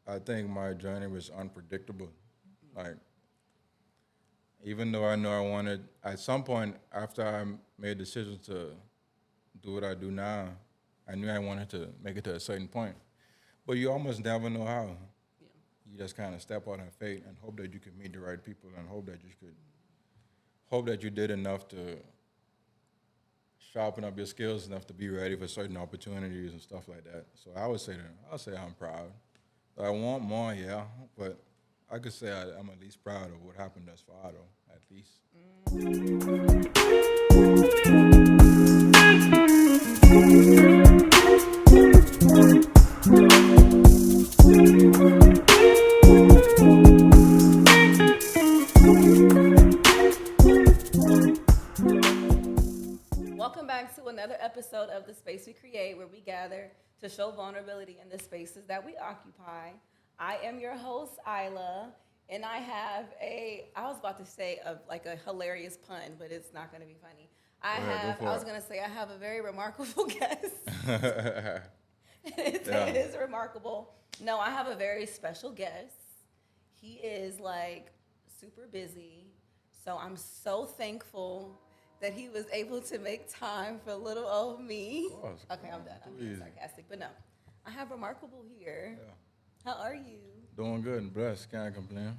I think my journey was unpredictable. Like, even though I know I wanted, at some point after I made decisions to do what I do now, I knew I wanted to make it to a certain point. But you almost never know how. Yeah. You just kind of step out in faith and hope that you could meet the right people and hope that you did enough to sharpen up your skills enough to be ready for certain opportunities and stuff like that. So I'll say I'm proud. Do I want more, yeah, but I could say I'm at least proud of what happened thus far, though, at least. Welcome back to another episode of The Space We Create, where we gather to show vulnerability in the spaces that we occupy. I am your host, Aaila, and I was about to say a hilarious pun, but it's not going to be funny. I was going to say I have a very remarkable guest. It is remarkable. No, I have a very special guest. He is like super busy, so I'm so thankful that he was able to make time for little old me. Of course, Okay, I'm done. I'm being sarcastic, but no, I have Remarkable here. Yeah. How are you? Doing good and blessed. Can't complain.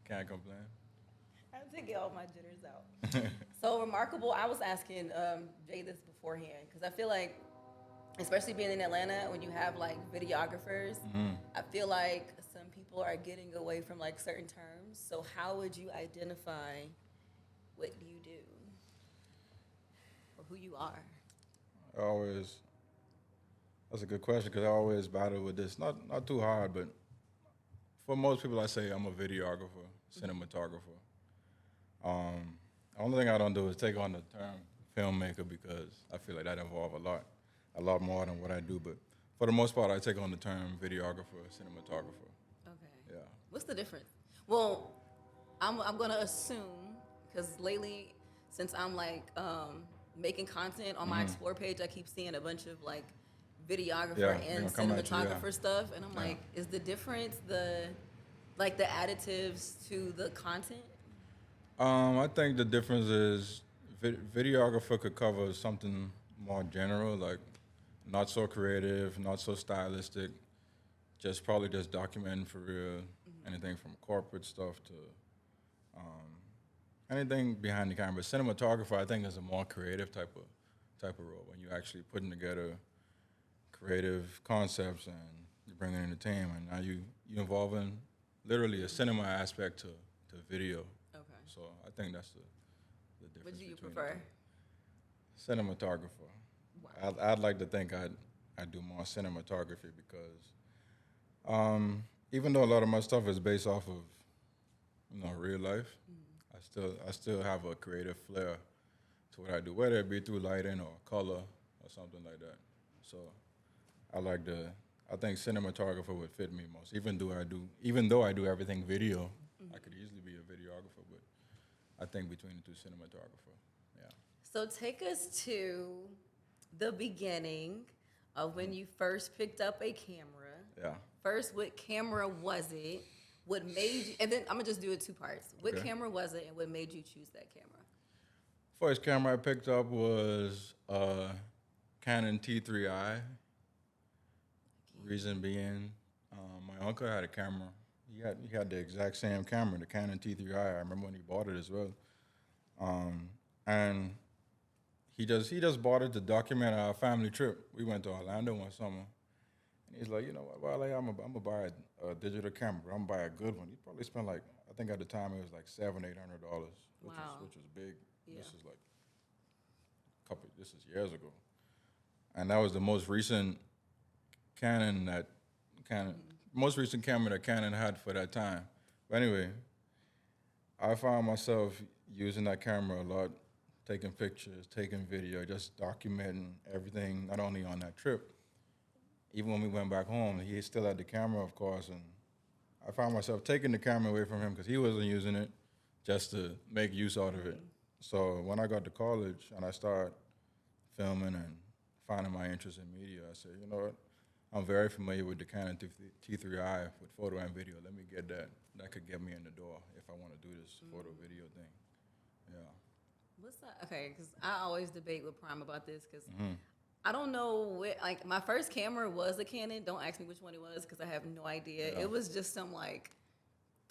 Can't complain. I have to get all my jitters out. So Remarkable, I was asking Jay this beforehand because I feel like, especially being in Atlanta, when you have like videographers, I feel like some people are getting away from like certain terms. So how would you identify what you do or who you are? I always, that's a good question because I always battle with this. Not too hard, but for most people, I say I'm a videographer, cinematographer. The only thing I don't do is take on the term filmmaker because I feel like that involves a lot more than what I do. But for the most part, I take on the term videographer, cinematographer. Okay. Yeah. What's the difference? Well, I'm gonna assume because lately, since I'm like making content on my explore page, I keep seeing a bunch of like videographer Yeah, and they're gonna come at you, cinematographer yeah. stuff, and I'm Yeah. like, is the difference the additives to the content? I think the difference is videographer could cover something more general, like not so creative, not so stylistic, just documenting for real, anything from corporate stuff to anything behind the camera. Cinematographer, I think, is a more creative type of role when you're actually putting together creative concepts and you're bringing in the team, and now you involving literally a cinema aspect to video. Okay. So I think that's the What difference do you between prefer? the two. Cinematographer. Wow. I'd like to think I do more cinematography because even though a lot of my stuff is based off of real life, I still have a creative flair to what I do, whether it be through lighting or color or something like that. So I think cinematographer would fit me most. Even though I do everything video, I could easily be a videographer, but I think between the two, cinematographer. Yeah. So take us to the beginning of when you first picked up a camera. Yeah. First, what camera was it? What made you? And then I'm gonna just do it two parts. What Okay. camera was it, and what made you choose that camera? First camera I picked up was Canon T3i. Reason being, my uncle had a camera. He had the exact same camera, the Canon T3i. I remember when he bought it as well. And he just bought it to document our family trip. We went to Orlando one summer, and he's like, you know what, well, I'm gonna buy a digital camera. I'm gonna buy a good one. He probably spent like, I think at the time it was like $700-800, Wow. which was big. Yeah. This is like this is years ago, and that was the most recent Canon that Canon most recent camera that Canon had for that time. But anyway, I found myself using that camera a lot, taking pictures, taking video, just documenting everything, not only on that trip. Even when we went back home, he still had the camera, of course, and I found myself taking the camera away from him because he wasn't using it just to make use out of it. So when I got to college and I started filming and finding my interest in media, I said, you know what, I'm very familiar with the Canon T3i with photo and video. Let me get that. That could get me in the door if I want to do this photo video thing. Yeah. What's that? Okay, because I always debate with Prime about this because I don't know what, like, my first camera was a Canon. Don't ask me which one it was because I have no idea. Yeah. It was just some like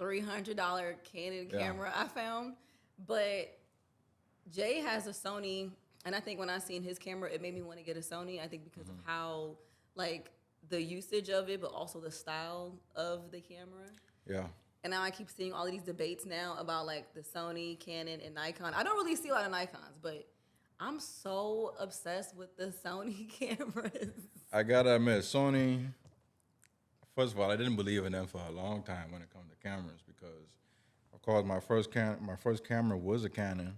$300 Canon Yeah. camera I found. But Jay has a Sony, and I think when I seen his camera, it made me want to get a Sony. I think because of how, like, the usage of it, but also the style of the camera. Yeah. And now I keep seeing all of these debates now about like the Sony, Canon, and Nikon. I don't really see a lot of Nikons, but I'm so obsessed with the Sony cameras. I gotta admit, Sony. First of all, I didn't believe in them for a long time when it comes to cameras because, of course, my first camera was a Canon,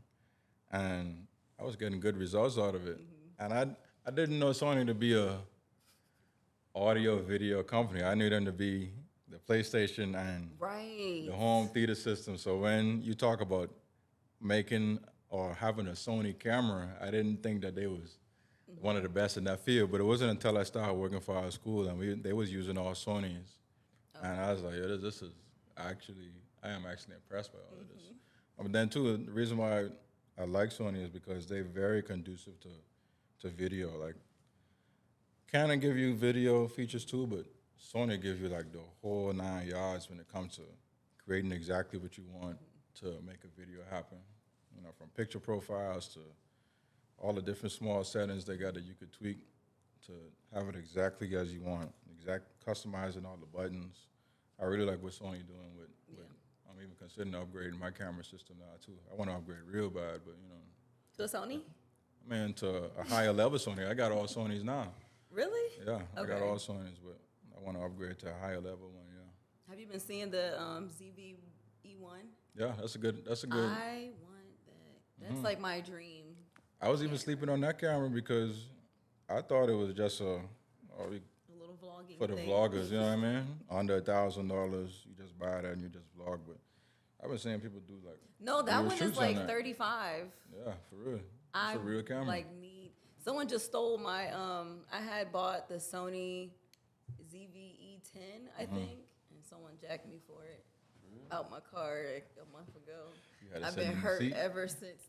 and I was getting good results out of it. And I didn't know Sony to be a audio video company. I knew them to be the PlayStation and Right. the home theater system. So when you talk about making or having a Sony camera, I didn't think that they was one of the best in that field. But it wasn't until I started working for our school and they was using all Sonys, and I was like, yeah, this is actually, I am actually impressed by all of this. But then too, the reason why I like Sony is because they're very conducive to video. Like Canon give you video features too, but Sony gives you like the whole 9 yards when it comes to creating exactly what you want to make a video happen. You know, from picture profiles to all the different small settings they got that you could tweak to have it exactly as you want, customizing all the buttons. I really like what Sony doing with I'm even considering upgrading my camera system now too. I want to upgrade real bad, but you know. To a Sony? I mean, to a higher level Sony. I got all Sonys now. Really? Yeah, I got Okay. all Sonys, but I want to upgrade to a higher level one. Yeah. Have you been seeing the ZV-E1? Yeah, that's a good. I want that. That's like my dream. I was even sleeping on that camera because I thought it was just A little vlogging for the thing. vloggers. You know what I mean? Under $1,000, you just buy that and you just vlog. But I've been seeing people do like No, that real one is shoots on like that. 35. Yeah, for real. It's I a real camera. like need. Someone just stole my. I had bought the Sony ZV-E10, I think, and someone jacked me for it out my car like a month ago. You had to I've sit been in the hurt seat? ever since.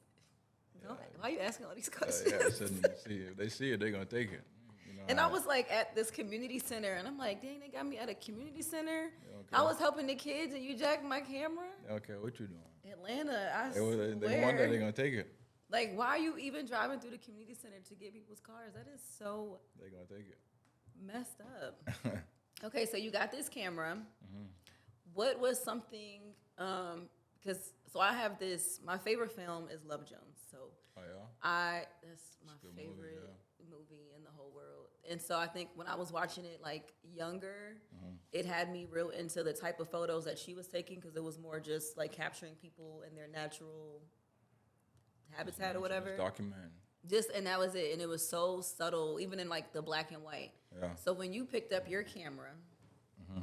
No, why are you asking all these Yeah, questions? sitting in the seat. If they see it, they're gonna take it. You know And how I was like at this community center, and I'm like, dang, they got me at a community center. okay. I was helping the kids, and you jacked my camera. they don't care what you doing. Atlanta, I They swear. want that, they're gonna take it. Like, why are you even driving through the community center to get people's cars? That is so They're gonna take it. messed up. Okay, so you got this camera. What was something? Because I have this. My favorite film is Love Jones. So Oh yeah. that's my a good movie, favorite movie in the whole world. And so I think when I was watching it like younger, it had me real into the type of photos that she was taking because it was more just like capturing people in their natural habitat or whatever. Documenting. And that was it. And it was so subtle, even in like the black and white. Yeah. So when you picked up your camera,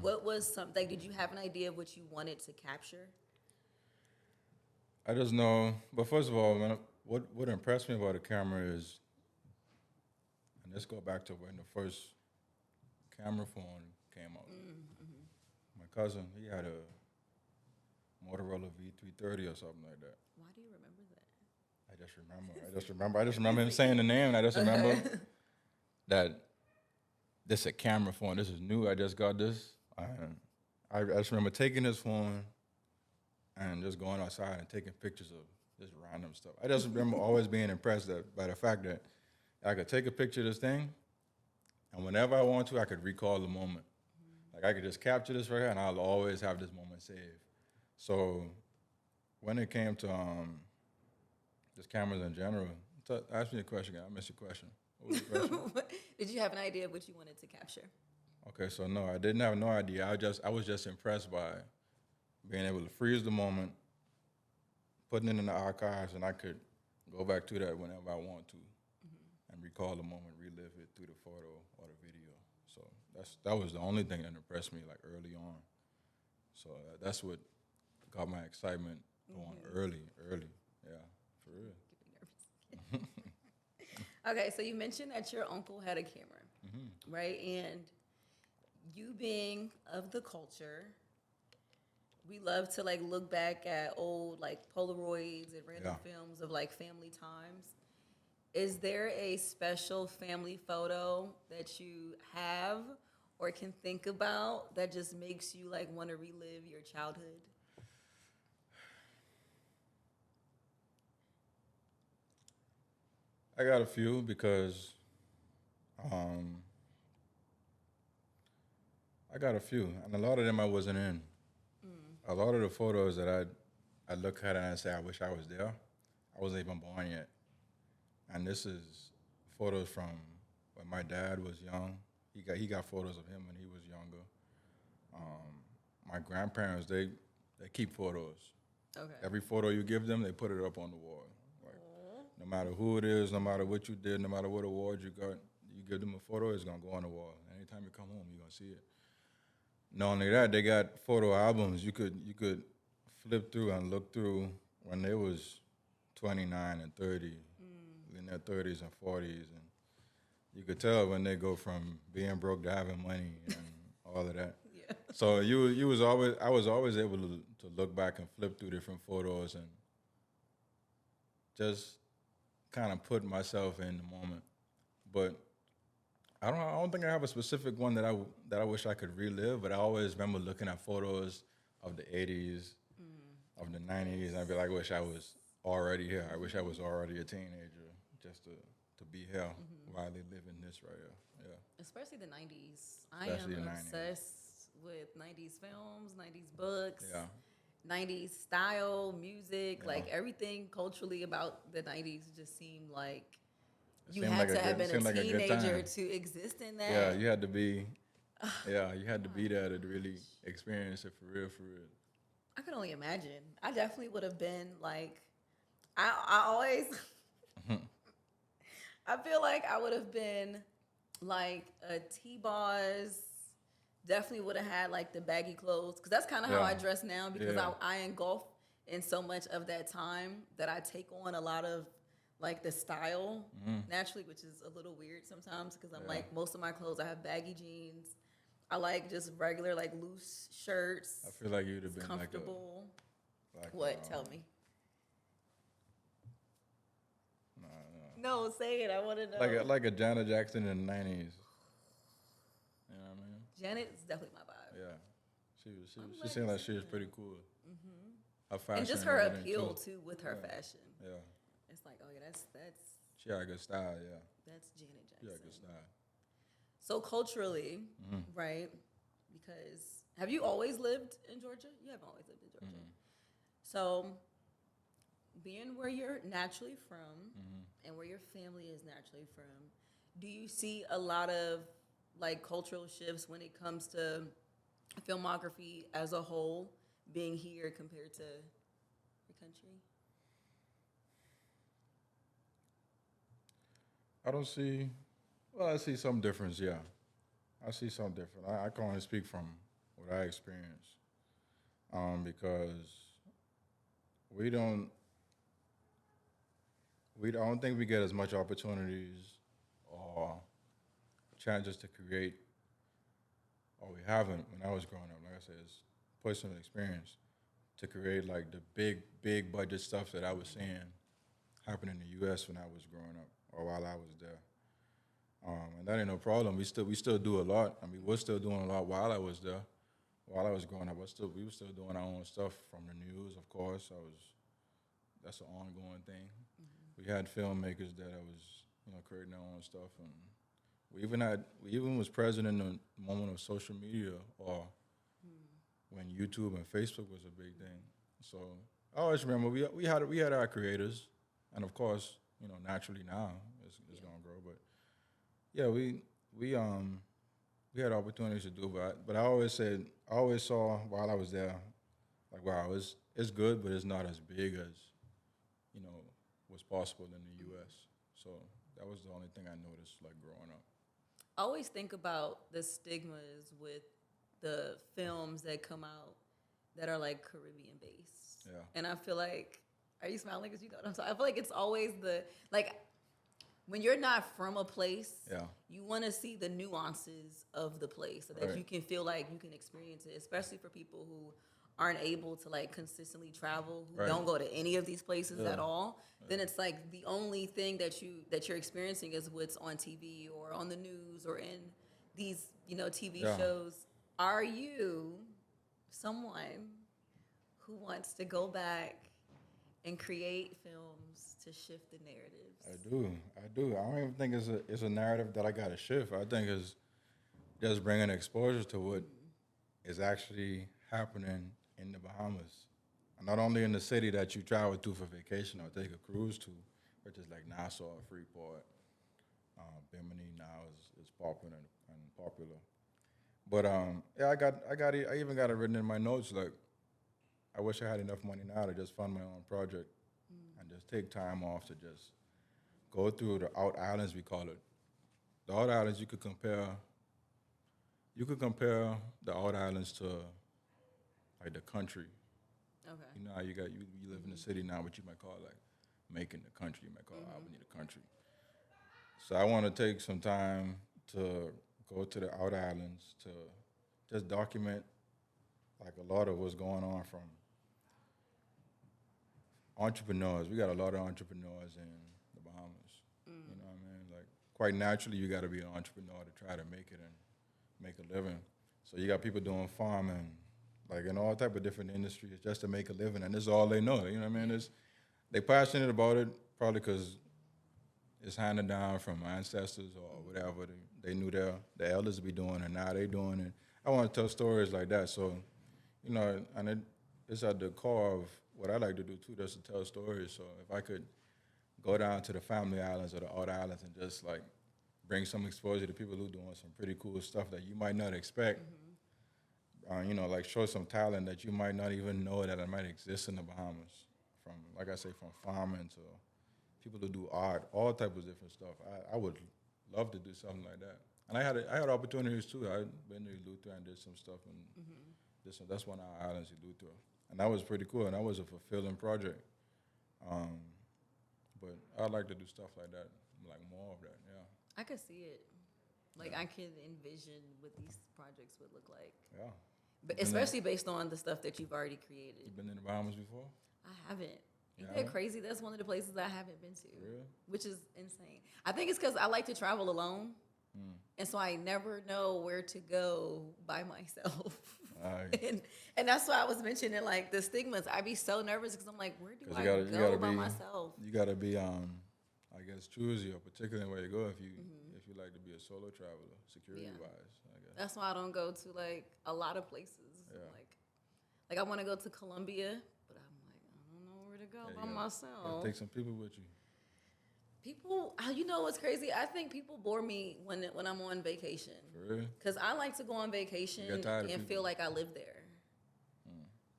what was something? Did you have an idea of what you wanted to capture? I just know, but first of all, what impressed me about the camera is, and let's go back to when the first camera phone came out. My cousin, he had a Motorola V330 or something like that. Why do you remember that? I just remember him saying the name, and I just remember that this is a camera phone. This is new. I just got this. And I just remember taking this phone and just going outside and taking pictures of just random stuff. I just remember always being impressed by the fact that I could take a picture of this thing, and whenever I want to, I could recall the moment. Like I could just capture this right here, and I'll always have this moment saved. So when it came to just cameras in general, ask me a question again. I missed your question. What was the question? Did you have an idea of what you wanted to capture? Okay, so no, I didn't have no idea. I was just impressed by being able to freeze the moment, putting it in the archives, and I could go back to that whenever I want to, and recall the moment, relive it through the photo or the video. So that was the only thing that impressed me like early on. So that's what got my excitement going early. Yeah, for real. Get me nervous. Okay, so you mentioned that your uncle had a camera, right? And you being of the culture, we love to like look back at old like Polaroids and random films of like family times. Is there a special family photo that you have or can think about that just makes you like want to relive your childhood? I got a few because um, I got a few, and a lot of them I wasn't in. A lot of the photos that I look at and I say I wish I was there. I wasn't even born yet, and this is photos from when my dad was young. He got photos of him when he was younger. My grandparents they keep photos. Okay. Every photo you give them, they put it up on the wall. Like, no matter who it is, no matter what you did, no matter what award you got, you give them a photo, it's gonna go on the wall. Anytime you come home, you're gonna see it. Not only that, they got photo albums. You could flip through and look through when they was 29 and 30, in their 30s and 40s, and you could tell when they go from being broke to having money and all of that. Yeah. So I was always able to look back and flip through different photos and just kind of put myself in the moment. But I don't think I have a specific one that I wish I could relive. But I always remember looking at photos of the '80s, of the '90s. And I'd be like, I wish I was already here. I wish I was already a teenager just to be here while they live in this right here. Yeah. Especially the 90s. Especially I am the 90s. obsessed with 90s films, 90s books, Yeah. 90s style, music, Yeah. like everything culturally about the 90s just seemed like It you seemed had like to have it been seemed a like a good teenager time. to exist in that. Yeah, you had to be. Yeah, you had to be there to really experience it for real, for real. I could only imagine. I definitely would have been like, I always, I feel like I would have been like a T-Boz. Definitely would have had like the baggy clothes because that's kind of how I Yeah. dress now because Yeah. I engulf in so much of that time that I take on a lot of like the style naturally, which is a little weird sometimes because I'm Yeah. like most of my clothes I have baggy jeans. I like just regular like loose shirts. I feel like you'd have It's been comfortable. like What? Tell me. Nah, nah. No, say it. I want to know. Like a Janet Jackson in the '90s. You know what I mean? Janet is definitely my vibe. Yeah. She I'm she glad seemed you like said she was that. pretty cool. Her fashion And just her everything, appeal too. too with her Yeah. fashion. Yeah. It's like, oh yeah, that's She had good style. Yeah. that's Janet She had good Jackson. style. So culturally, right? Because have you always lived in Georgia? You haven't always lived in Georgia. So being where you're naturally from and where your family is naturally from, do you see a lot of like cultural shifts when it comes to filmography as a whole being here compared to your country? I don't see. Well, I see some difference. Yeah, I see some difference. I can only speak from what I experienced, because we don't. I don't think we get as much opportunities or chances to create, or we haven't. When I was growing up, like I said, it's personal experience to create like the big budget stuff that I was seeing happen in the U.S. when I was growing up or while I was there. And that ain't no problem. We still do a lot, and we were still doing a lot while I was there. While I was growing up, we were still doing our own stuff from the news, of course. That's an ongoing thing. We had filmmakers that I was, creating their own stuff, and we even was present in the moment of social media or when YouTube and Facebook was a big thing. So I always remember we had our creators, and of course, naturally now it's gonna grow, but yeah, we had opportunities to do, but I always saw while I was there, like wow, it's good, but it's not as big as you know what's possible in the U.S. So that was the only thing I noticed, like growing up. I always think about the stigmas with the films that come out that are like Caribbean based. Yeah. And I feel like, are you smiling because you know what I'm saying? I feel like it's always the, like, when you're not from a place, Yeah. you want to see the nuances of the place so that Right. you can feel like you can experience it, especially for people who aren't able to like consistently travel, who Right. don't go to any of these places Yeah. at all. Then it's like the only thing that you're experiencing is what's on TV or on the news or in these, TV Yeah. shows. Are you someone who wants to go back and create films to shift the narratives? I do. I don't even think it's a narrative that I got to shift. I think it's just bringing exposure to what is actually happening in the Bahamas. And not only in the city that you travel to for vacation or take a cruise to, which is like Nassau, Freeport, Bimini now is popular and popular. But yeah, I even got it written in my notes. Like, I wish I had enough money now to just fund my own project and just take time off to just go through the out islands, we call it. The out islands, you could compare the out islands to like the country. Okay. You know how you live in the city now, but you might call it like Macon the country. You might call Albany the country. So I want to take some time to go to the out islands to just document like a lot of what's going on from entrepreneurs. We got a lot of entrepreneurs in the Bahamas. You know what I mean? Like quite naturally, you got to be an entrepreneur to try to make it and make a living. So you got people doing farming, like in all type of different industries, just to make a living, and this is all they know. You know what I mean? They passionate about it probably because it's handed down from ancestors or whatever they knew the elders be doing, and now they doing it. I want to tell stories like that. So, and it's at the core of what I like to do too, just to tell stories. So if I could go down to the family islands or the outer islands and just like bring some exposure to people who doing some pretty cool stuff that you might not expect. Like show some talent that you might not even know that it might exist in the Bahamas. From, like I say, from farming to people who do art, all types of different stuff. I would love to do something like that. And I had opportunities too. I've been to Eleuthera and did some stuff, and that's one of our islands, Eleuthera. And that was pretty cool, and that was a fulfilling project. But I'd like to do stuff like that, like more of that, yeah. I could see it. Like, I can envision what these projects would look like. Yeah. But especially based on the stuff that you've already created. You been in the Bahamas before? I haven't. Ain't Yeah. that crazy? That's one of the places I haven't been to. Really? Which is insane. I think it's because I like to travel alone. And so I never know where to go by myself. And that's why I was mentioning, like, the stigmas. I'd be so nervous because I'm like, where do I go by myself? You got to be, I guess, choosy or particular where you go if you like to be a solo traveler, security-wise, I guess. That's why I don't go to, like, a lot of places. Yeah. Like I want to go to Colombia, but I'm like, I don't know where to go by myself. Gotta take some people with you. People, you know what's crazy? I think people bore me when I'm on vacation. For real? Because I like to go on vacation and feel people. like I live there.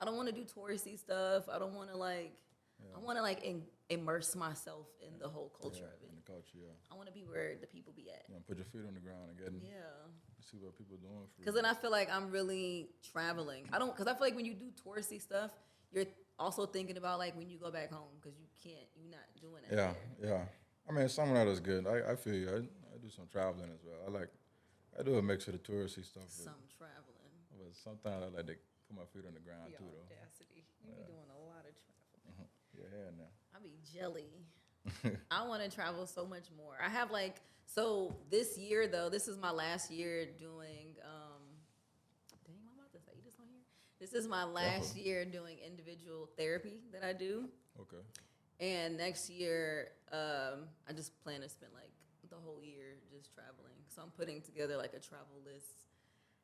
I don't want to do touristy stuff. I don't want to I want to immerse myself in the whole culture of it. In the culture, yeah. I want to be where the people be at. You know, put your feet on the ground and get in. Yeah. See what people are doing. Because then I feel like I'm really traveling. Because I feel like when you do touristy stuff, you're also thinking about like when you go back home because you're not doing it. Yeah. I mean, some of that is good. I feel you. I do some traveling as well. I do a mix of the touristy stuff. Some traveling. But sometimes I like to put my feet on the ground too, though. Audacity. You be doing a lot of traveling. Yeah, now. I be jelly. I want to travel so much more. I have so this year though, this is my last year doing, dang, what am I about to say this on here? This is my last year doing individual therapy that I do. Okay. And next year, I just plan to spend like the whole year just traveling. So I'm putting together like a travel list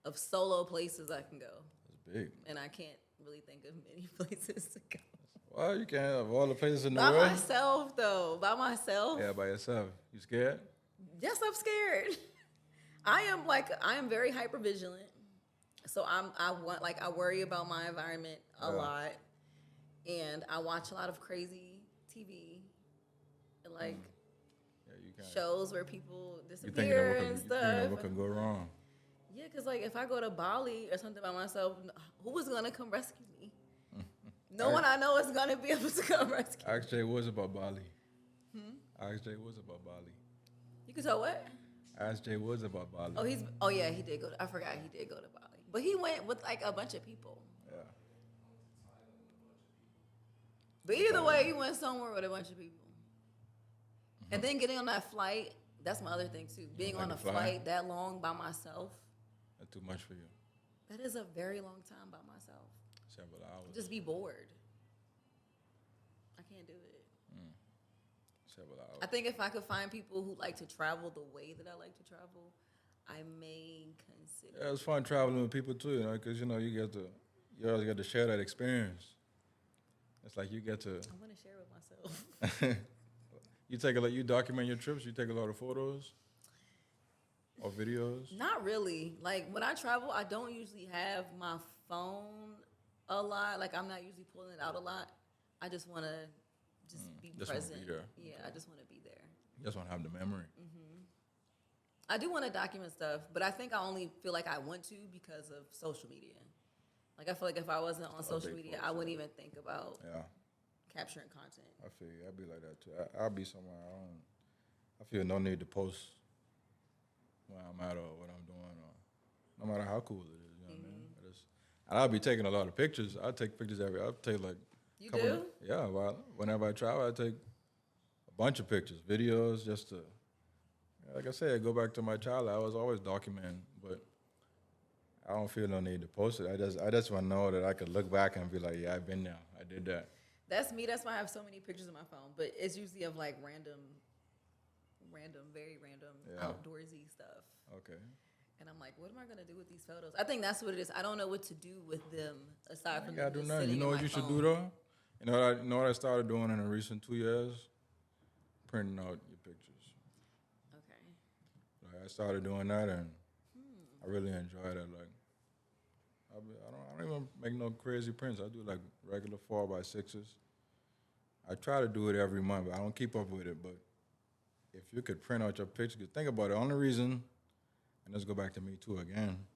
of solo places I can go. That's big. And I can't really think of many places to go. Well, you can't have all the places in the By world. myself, though. By myself. Yeah, by yourself. You scared? Yes, I'm scared. I am very hyper vigilant. So I worry about my environment a lot. And I watch a lot of crazy TV and You can't. shows where people You disappear and thinking stuff. of what could go wrong. Yeah, because if I go to Bali or something by myself, who is going to come rescue me? No one I know is going to be able to come rescue me. I asked Jay was about Bali. I asked Jay was about Bali. You could tell what? Ask Jay Woods about Bali. Oh yeah, he did go. I forgot he did go to Bali, but he went with like a bunch of people. Yeah. But either way, he went somewhere with a bunch of people. And then getting on that flight, that's my other thing too. Being on a flight that long by myself. That's too much for you. That is a very long time by myself. Several hours. Just be bored. I can't do it. Several hours. I think if I could find people who like to travel the way that I like to travel, I may consider. Yeah, it's fun traveling with people too, because you always get to share that experience. It's like you get to. I want to share with myself. You document your trips. You take a lot of photos or videos. Not really. Like when I travel, I don't usually have my phone a lot. Like I'm not usually pulling it out a lot. I just want to be present. Be there. Yeah, I just want to be there. You just want to have the memory. I do want to document stuff, but I think I only feel like I want to because of social media. Like I feel like if I wasn't on social media, I wouldn't even think about capturing content. I feel you. I'd be like that too. I'll be somewhere I feel no need to post where I'm at or what I'm doing, or no matter how cool it is. You know what I mean? And I'll be taking a lot of pictures. I take pictures I'll take like. You do? Yeah. Well, whenever I travel, I take a bunch of pictures, videos, just to. Like I said, go back to my childhood. I was always documenting, but I don't feel no need to post it. I just want to know that I could look back and be like, yeah, I've been there. I did that. That's me. That's why I have so many pictures on my phone. But it's usually of like random, very random outdoorsy stuff. Okay. And I'm like, what am I gonna do with these photos? I think that's what it is. I don't know what to do with them aside from. You gotta do nothing. You know what you should do though? You know what I started doing in the recent 2 years? Printing out your pictures. Okay. Like I started doing that, and I really enjoyed it. Like, I don't even make no crazy prints. I do like regular 4x6s. I try to do it every month, but I don't keep up with it. But if you could print out your pictures, 'cause think about it. The only reason, and let's go back to me too again,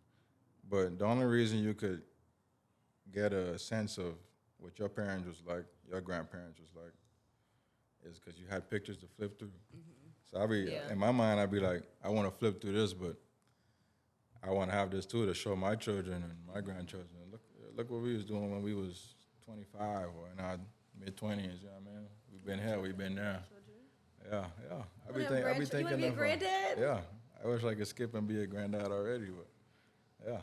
but the only reason you could get a sense of what your parents was like, your grandparents was like, is because you had pictures to flip through. So in my mind, I'd be like, I want to flip through this, but I want to have this too to show my children and my grandchildren. Look what we was doing when we was 25 or in our mid-20s. You know what I mean? We've been here, we've been there. Yeah. I be thinking. You want to be a granddad? Yeah. I wish I could skip and be a granddad already, but yeah.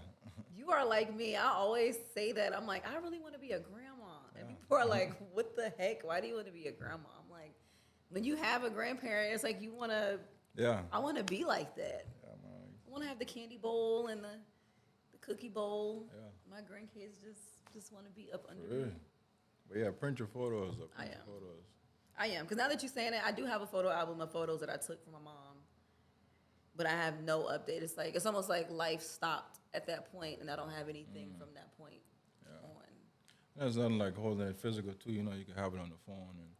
You are like me. I always say that. I'm like, I really want to be a grandma. And people are like, what the heck? Why do you want to be a grandma? I'm like, when you have a grandparent, it's like you want to. Yeah. I want to be like that. Yeah, man. I want to have the candy bowl and the cookie bowl. Yeah. My grandkids just want to be up under Really? me. But yeah, print your photos up. I am. Because now that you're saying it, I do have a photo album of photos that I took from my mom. But I have no update. It's almost like life stopped at that point, and I don't have anything from that point on. There's nothing like holding it physical too. You know, you can have it on the phone and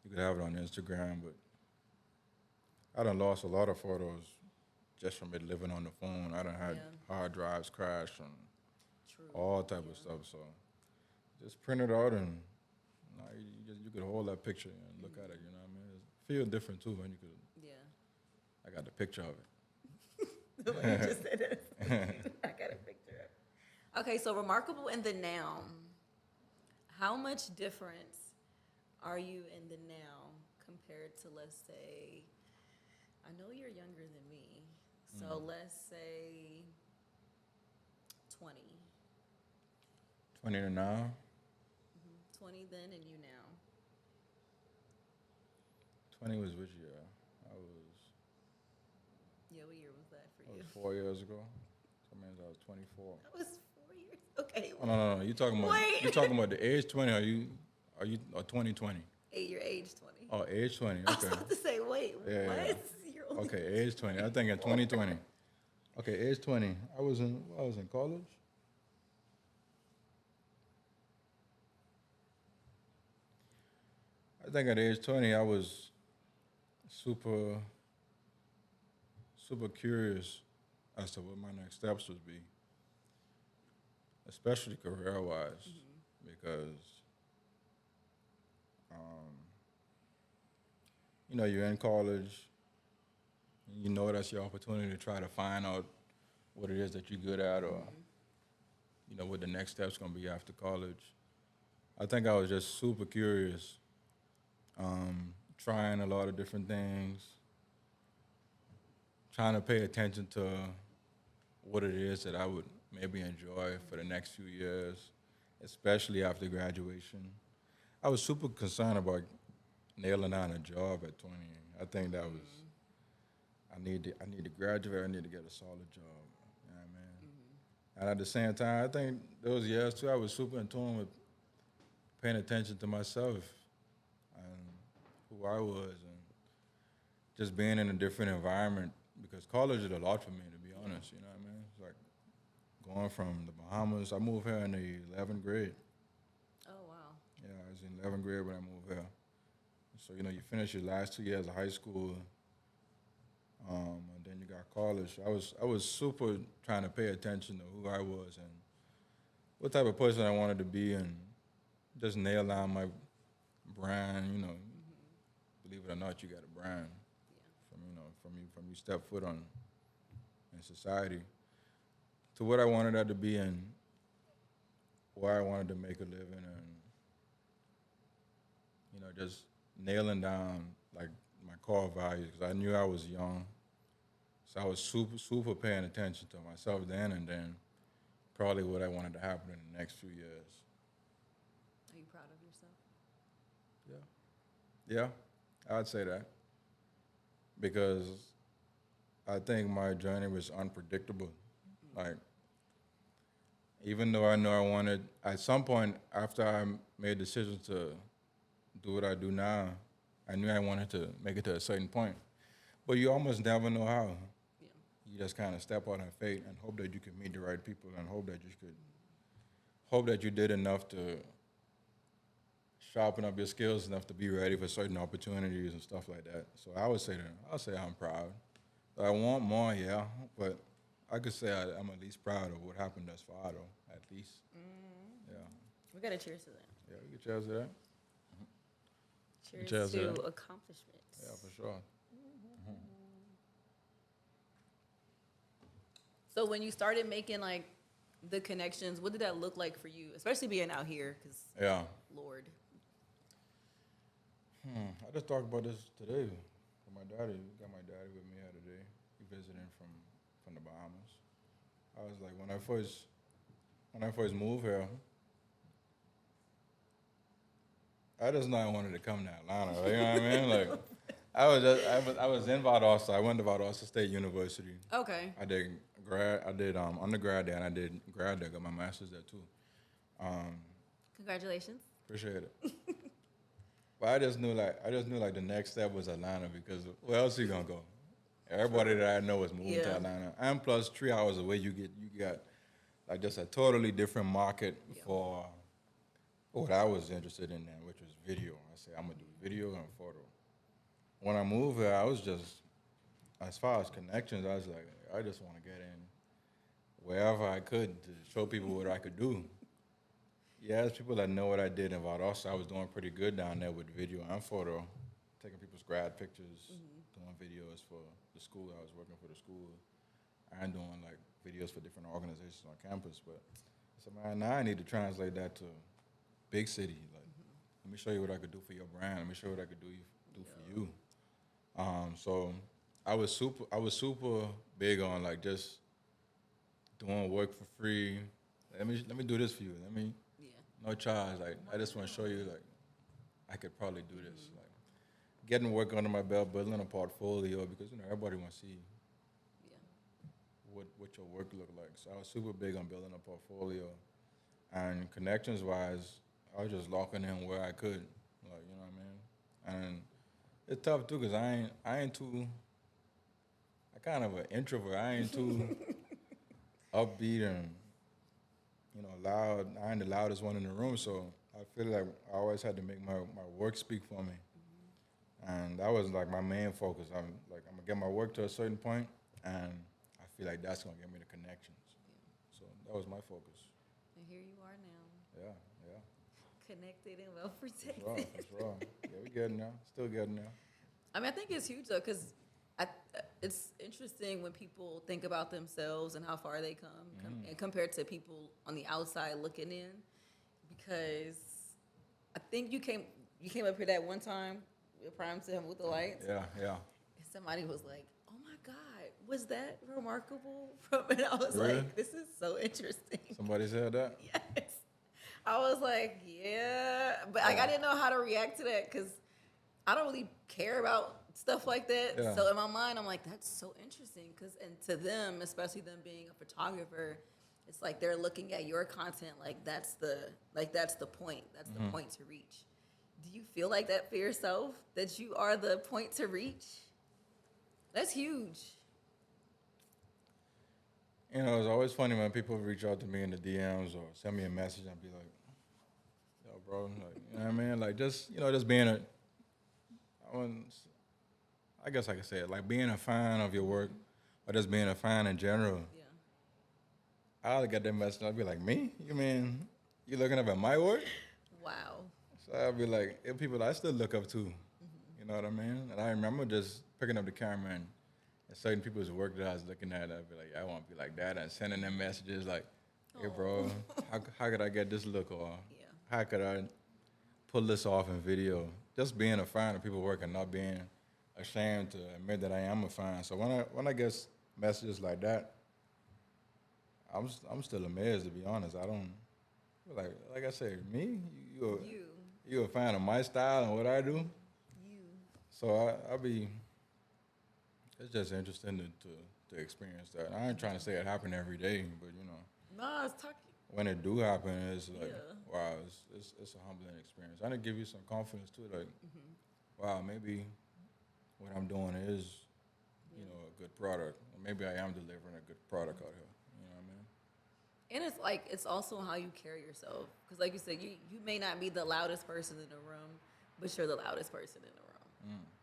you can have it on Instagram. But I done lost a lot of photos just from it living on the phone. I done had hard drives crash and all type of stuff. So just print it out and you could hold that picture and look at it. You know what I mean? It feel different too when you could. I got the picture of it. The way you just said it. I got a picture of it. Okay, so remarkable in the now. How much difference are you in the now compared to, let's say, I know you're younger than me, so let's say 20. 20 to now? 20 then and you now. 20 was which year? Yeah, what year was that for That you? was 4 years ago. That means I was 24. That was 4 years. Okay. Oh, no. You talking about the age 20? Are you 2020? Your age 20. Oh, age 20. I was Okay. about to say, wait, what? Yeah. You're only Okay, age 20. I think in 2020. Okay, age 20. I was in college. I think at age 20 I was super curious as to what my next steps would be, especially career-wise, because, you're in college, You know that's your opportunity to try to find out what it is that you're good at, or you know what the next step's gonna be after college. I think I was just super curious, trying a lot of different things, trying to pay attention to what it is that I would maybe enjoy for the next few years, especially after graduation. I was super concerned about nailing down a job at 20. I think that was I need to graduate. I need to get a solid job. You know what I mean? And at the same time, I think those years too, I was super in tune with paying attention to myself and who I was, and just being in a different environment. Because college did a lot for me, to be honest. You know what I mean? It's like going from the Bahamas. I moved here in the 11th grade. Oh wow. Yeah, I was in 11th grade when I moved here. So you know, you finish your last 2 years of high school, and then you got college. I was super trying to pay attention to who I was and what type of person I wanted to be, and just nail down my brand. You know, believe it or not, you got a brand from from you step foot on in society to what I wanted that to be and where I wanted to make a living, and you know, just nailing down like my core values because I knew I was young, so I was super paying attention to myself then, and then probably what I wanted to happen in the next few years. Are you proud of yourself? Yeah, I'd say that because I think my journey was unpredictable. Like, even though I know I wanted, at some point after I made decisions to do what I do now, I knew I wanted to make it to a certain point. But you almost never know how. Yeah. You just kind of step out on faith and hope that you can meet the right people and hope that you did enough to sharpen up your skills enough to be ready for certain opportunities and stuff like that. So I'll say I'm proud. I want more, yeah, but I could say I'm at least proud of what happened thus far, though. At least, yeah, We gotta cheers to that. yeah. We can cheers to that. Cheers Cheers to to that. accomplishments. Yeah, for sure. So when you started making like the connections, what did that look like for you, especially being out here? Because Yeah. Lord, I just talked about this today with my daddy. Got my daddy with me here today. He visiting from the Bahamas. I was like, when I first moved here, I just know I wanted to come to Atlanta. You know what I mean? Like, I was in Valdosta. I went to Valdosta State University. okay, I did undergrad there, and I did grad there. Got my master's there too. congratulations. Appreciate it. But I just knew like the next step was Atlanta because where else you gonna go? Everybody that I know is moving to Yeah. Atlanta, and plus 3 hours away, you got like just a totally different market Yeah. for what I was interested in, then, which was video. I said I'm gonna do video and photo. When I moved here, I was just as far as connections, I was like, I just want to get in wherever I could to show people what I could do. Yeah, there's people that know what I did in Valdosta. I was doing pretty good down there with video and photo, taking people's grad pictures, doing videos for the school. I was working for the school and doing like videos for different organizations on campus. But I said, man, now I need to translate that to big city. Like, let me show you what I could do for your brand. Let me show you what I could do for you. So I was super big on like just doing work for free. Let me do this for you. Yeah. No charge. Like I just want to show you like I could probably do this. Like getting work under my belt, building a portfolio because you know everybody wants to see Yeah. what your work look like. So I was super big on building a portfolio, and connections wise, I was just locking in where I could. Like you know what I mean. And it's tough too because I ain't too. I kind of an introvert. I ain't too upbeat and loud. I ain't the loudest one in the room, so I feel like I always had to make my work speak for me. And that was like my main focus. I'm gonna get my work to a certain point, and I feel like that's gonna get me the connections. So that was my focus. And here you are now, Yeah. connected and well protected. For sure. Yeah, we getting there. Still getting there. I mean, I think it's huge though, because it's interesting when people think about themselves and how far they come, and compared to people on the outside looking in, because I think you came up here that one time, prime time with the lights. Yeah, yeah. And somebody was like, "Oh my God, was that remarkable?" And I was Really? like, "This is so interesting." Somebody said that? Yes. I was like, "Yeah," but like I didn't know how to react to that because I don't really care about stuff like that. Yeah. So in my mind, I'm like, "That's so interesting," because and to them, especially them being a photographer, it's like they're looking at your content like that's the point. That's the point to reach. Do you feel like that for yourself? That you are the point to reach? That's huge. You know, it's always funny when people reach out to me in the DMs or send me a message and be like, yo, bro, like, you know what I mean? Like, just, you know, just being I guess I could say it, like being a fan of your work or just being a fan in general. Yeah. I'll get that message and I'll be like, me? You mean you looking up at my work? Wow. So I'll be like, if people I still look up to, you know what I mean? And I remember just picking up the camera and certain people's work that I was looking at, I'd be like, I want to be like that, and sending them messages like, hey, bro, how could I get this look, or how could I pull this off in video? Just being a fan of people work and not being ashamed to admit that I am a fan. So when I get messages like that, I'm still amazed, to be honest. I don't like I said, me, you a fan of my style and what I do. So I'll be. It's just interesting to experience that. I ain't trying to say it happen every day, but you know. No, it's talking. When it do happen, it's like, wow, it's a humbling experience. And it give you some confidence too, like, wow, maybe what I'm doing is, you know, a good product. Or maybe I am delivering a good product out here. You know what I mean? And it's like it's also how you carry yourself, because like you said, you may not be the loudest person in the room, but you're the loudest person in the room.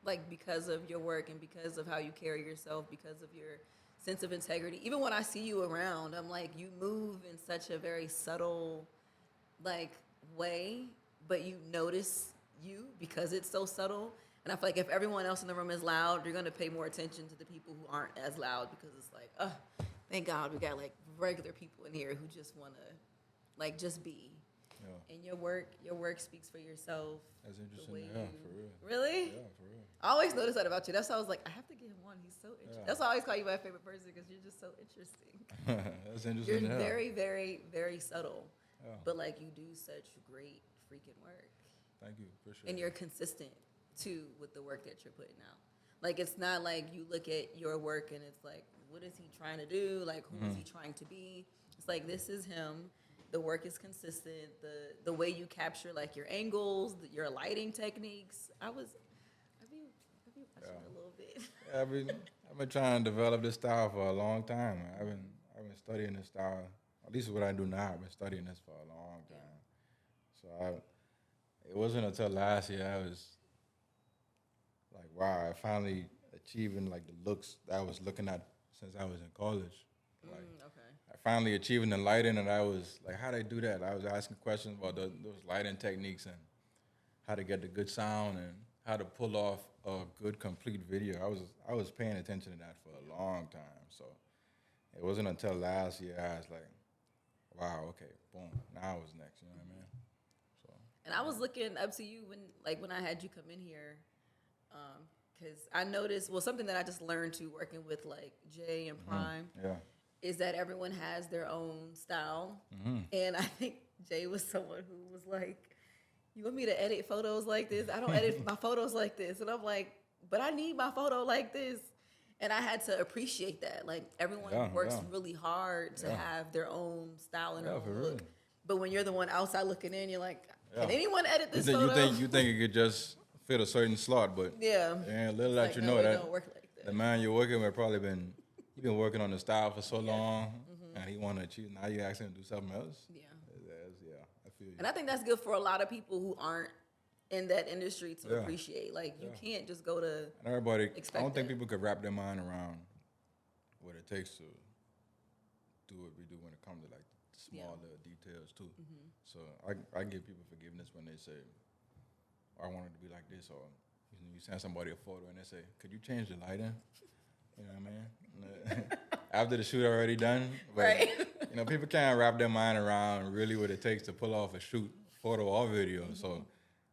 Like because of your work and because of how you carry yourself, because of your sense of integrity. Even when I see you around, I'm like, you move in such a very subtle, like, way, but you notice you because it's so subtle. And I feel like if everyone else in the room is loud, you're gonna pay more attention to the people who aren't as loud, because it's like, oh, thank God we got like regular people in here who just wanna, like, just be. Yeah. And your work speaks for yourself. That's interesting. Yeah, for real. Really? Yeah, for real. I always notice that about you. That's why I was like, I have to get him on. He's so interesting. Yeah. That's why I always call you my favorite person, because you're just so interesting. That's interesting. You're very, very, very subtle, but like you do such great freaking work. Thank you. Appreciate it. And you're consistent too with the work that you're putting out. Like it's not like you look at your work and it's like, what is he trying to do? Like who is he trying to be? It's like, this is him. The work is consistent. The way you capture like your angles, your lighting techniques. I've been watching a little bit. Yeah, I've been trying to develop this style for a long time. I've been studying this style. At least what I do now, I've been studying this for a long time. So it wasn't until last year I was like, wow, I finally achieving like the looks that I was looking at since I was in college. Like, I finally achieving the lighting, and I was like, how'd I do that? I was asking questions about those lighting techniques and how to get the good sound and how to pull off a good complete video. I was paying attention to that for a long time. So it wasn't until last year I was like, wow, okay, boom, now what's next? You know what I mean? So. And I was looking up to you when I had you come in here, because I noticed, well, something that I just learned too working with like Jay and Prime. Is that everyone has their own style. And I think Jay was someone who was like, you want me to edit photos like this? I don't edit my photos like this. And I'm like, but I need my photo like this. And I had to appreciate that. Like everyone works really hard to have their own style and their own look. Really. But when you're the one outside looking in, you're like, can anyone edit this photo? You think it could just fit a certain slot, but little that like, you know that don't work like that. The man you're working with probably you've been working on the style for so long, and he want to achieve. Now you ask him to do something else. Yeah, I feel you. And I think that's good for a lot of people who aren't in that industry to appreciate. Like you can't just go to. And everybody, I don't think people could wrap their mind around what it takes to do what we do when it comes to like small little details too. So I give people forgiveness when they say, I want it to be like this, or you send somebody a photo and they say, could you change the lighting? You know what I mean? After the shoot already done. But, Right. you know, people can't wrap their mind around really what it takes to pull off a shoot, photo or video. So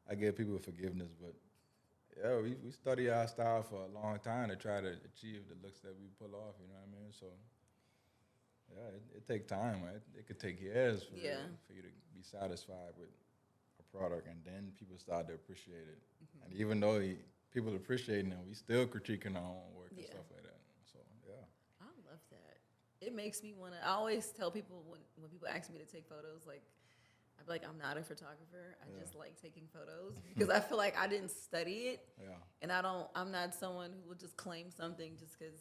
I give people forgiveness. But, yeah, we study our style for a long time to try to achieve the looks that we pull off, you know what I mean? So, yeah, it takes time, right? It could take years for, Yeah. for you to be satisfied with a product, and then people start to appreciate it. And even though people appreciating it, we still critiquing our own work and Yeah. stuff like that. So, yeah. I love that. It makes me want to. I always tell people when people ask me to take photos, like I'm like, I'm not a photographer. I just like taking photos because I feel like I didn't study it, Yeah. and I'm not someone who will just claim something just because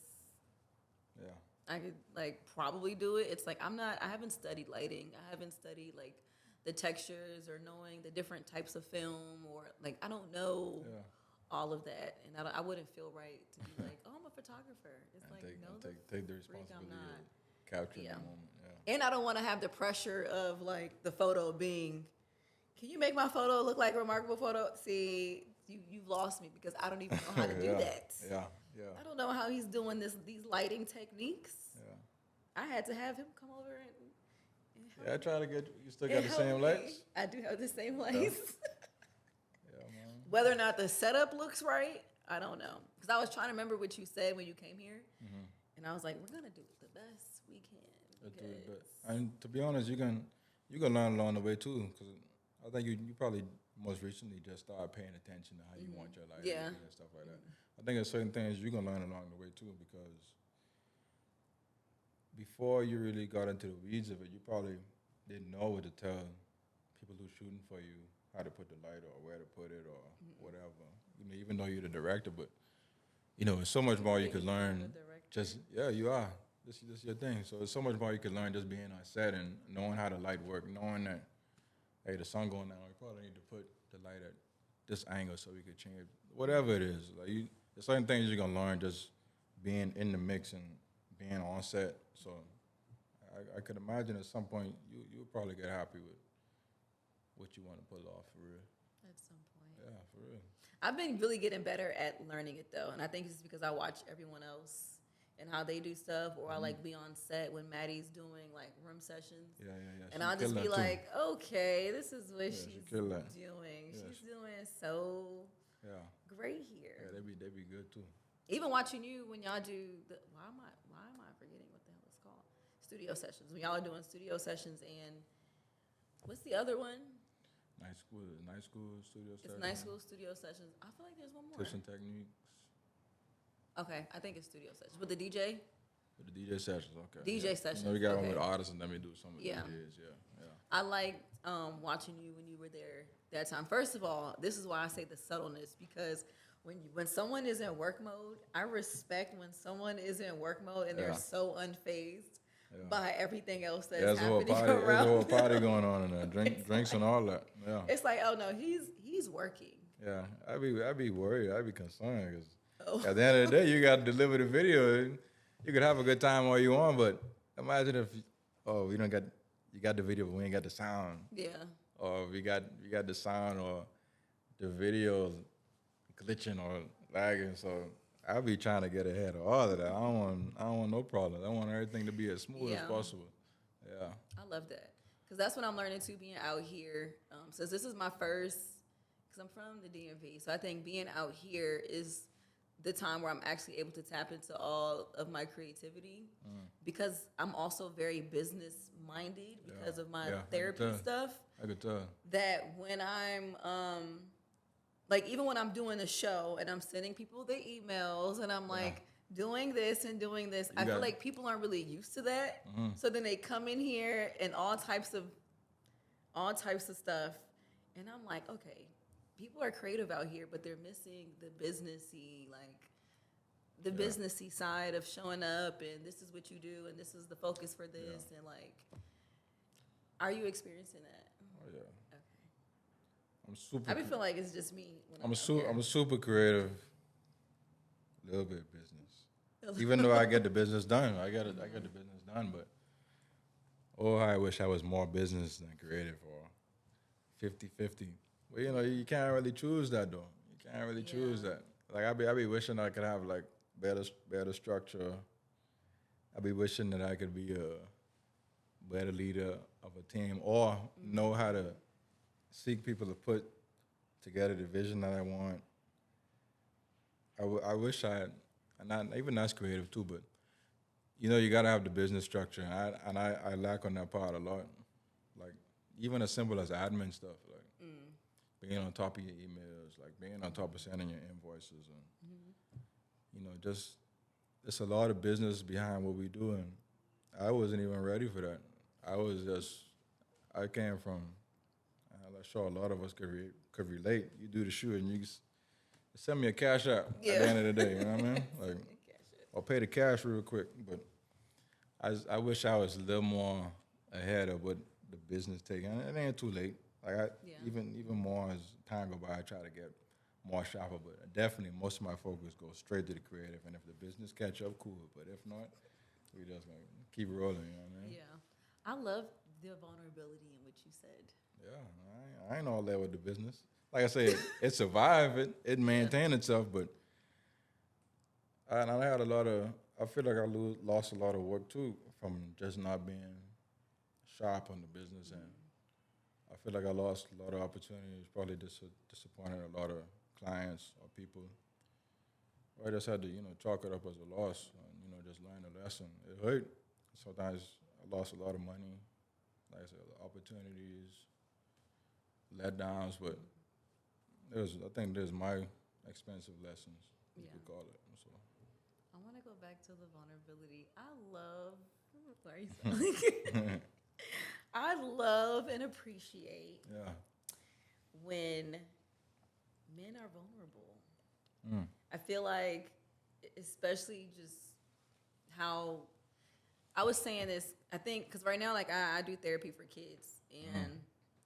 Yeah. I could like probably do it. It's like I haven't studied lighting. I haven't studied like the textures or knowing the different types of film or like I don't know Yeah. all of that, and I wouldn't feel right to be like, oh, I'm a photographer. It's And like take, no, take the freak, I'm responsibility not. of capturing Yeah. the moment. Yeah. And I don't want to have the pressure of like the photo being, can you make my photo look like a remarkable photo? See, you've lost me because I don't even know how to do Yeah. that. Yeah. Yeah. I don't know how he's doing these lighting techniques. Yeah. I had to have him come over and Yeah, I try to get, you still got and the help same me. lights? I do have the same lights. Yeah, man. Whether or not the setup looks right, I don't know. Because I was trying to remember what you said when you came here, and I was like, we're gonna do it the best we can. Let's do it, because- but and to be honest, you can learn along the way too, because I think you probably most recently just started paying attention to how you want your life Yeah. to be and stuff like that. I think there's certain things you can learn along the way too, because before you really got into the weeds of it, you probably didn't know what to tell people who's shooting for you, how to put the light or where to put it or whatever. You know, even though you're the director, but you know, there's so much more you could learn. Just you are. This is your thing. So there's so much more you could learn just being on set and knowing how the light work, knowing that hey, the sun going down, we probably need to put the light at this angle so we could change whatever it is. Like there's certain things you're gonna learn just being in the mix and being on set. So I could imagine at some point you'll probably get happy with what you want to pull off for real. At some point. Yeah, for real. I've been really getting better at learning it though, and I think it's because I watch everyone else and how they do stuff, or I like be on set when Maddie's doing like room sessions. Yeah. And I'll just be like, okay, this is what she she's kill that. doing. Yeah, She's doing so Yeah. great here. Yeah, they be good too. Even watching you when y'all do the why am I forgetting what the hell it's called? Studio sessions. When y'all are doing studio sessions and what's the other one? Night school studio It's sessions. night school studio sessions. I feel like there's one more. Tips and techniques. Okay, I think it's studio sessions. With the DJ? With the DJ sessions, okay. DJ yeah. sessions, You know, we got one okay. with artists and then we do some with Yeah. DJs, yeah. I liked watching you when you were there that time. First of all, this is why I say the subtleness, because when someone is in work mode, I respect when someone is in work mode and they're Yeah. so unfazed Yeah. by everything else that's There's a whole happening party. There's a around. whole party going on in there. Drinks and all that. Yeah. It's like, oh no, he's working. Yeah. I'd be worried. I'd be concerned because Oh. at the end of the day, you got to deliver the video. You could have a good time all you want, but imagine if we don't got you got the video, but we ain't got the sound, Yeah. or we got the sound, or the video glitching or lagging. So I'll be trying to get ahead of all of that. I don't want no problems. I want everything to be as smooth as Yeah. possible. Yeah. I love that because that's what I'm learning too. Being out here, since this is my first, because I'm from the DMV, so I think being out here is the time where I'm actually able to tap into all of my creativity because I'm also very business minded because of my Yeah, I can therapy tell. stuff. I could tell. That when I'm like even when I'm doing a show and I'm sending people the emails and I'm like doing this and doing this, I feel got- like people aren't really used to that. So then they come in here and all types of stuff, and I'm like, okay, people are creative out here, but they're missing the businessy, like the businessy side of showing up and this is what you do and this is the focus for this and like, are you experiencing that? Oh yeah. Okay. I'm super. I be feeling like it's just me. When I'm out a super creative. Little bit business. Even though I get the business done, I get the business done. But I wish I was more business than creative, or 50-50. Well, you can't really choose that though. You can't really choose that. Like I be wishing I could have like better structure. I be wishing that I could be a better leader of a team, or know how to seek people to put together the vision that I want. I wish I had, and not even that's creative too, but you gotta have the business structure, and I lack on that part a lot. Like even as simple as admin stuff, like being on top of your emails, like being on top of sending your invoices, and just it's a lot of business behind what we do, and I wasn't even ready for that. I came from, I'm sure a lot of us could relate. You do the shoot and you send me a cash out at the end of the day, you know what I mean? Like, I'll pay the cash real quick, but I wish I was a little more ahead of what the business taking. It ain't too late. Like even more as time go by, I try to get more sharper. But definitely, most of my focus goes straight to the creative. And if the business catch up, cool. But if not, we just gonna keep rolling. You know what I mean? Yeah, I love the vulnerability in what you said. Yeah, I ain't all that with the business. Like I said, it survived. It maintained itself, but I had a lot of. I feel like I lost a lot of work too from just not being sharp on the business end. I feel like I lost a lot of opportunities. Probably disappointed a lot of clients or people. I just had to, chalk it up as a loss and, just learn a lesson. It hurt. Sometimes I lost a lot of money, like I said, opportunities, letdowns, but I think there's my expensive lessons, you could call it. So I want to go back to the vulnerability. Sorry. I love and appreciate when men are vulnerable. I feel like, especially just how I was saying this, I think, because right now, like, I do therapy for kids. And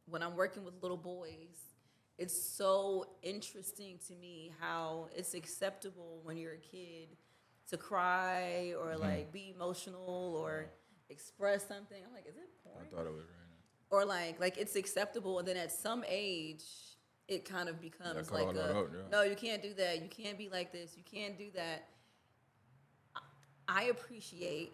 when I'm working with little boys, it's so interesting to me how it's acceptable when you're a kid to cry or, like, be emotional or express something. I'm like, is it porn? I thought it was right now. Or, like it's acceptable. And then at some age, it kind of becomes like, no, you can't do that. You can't be like this. You can't do that. I appreciate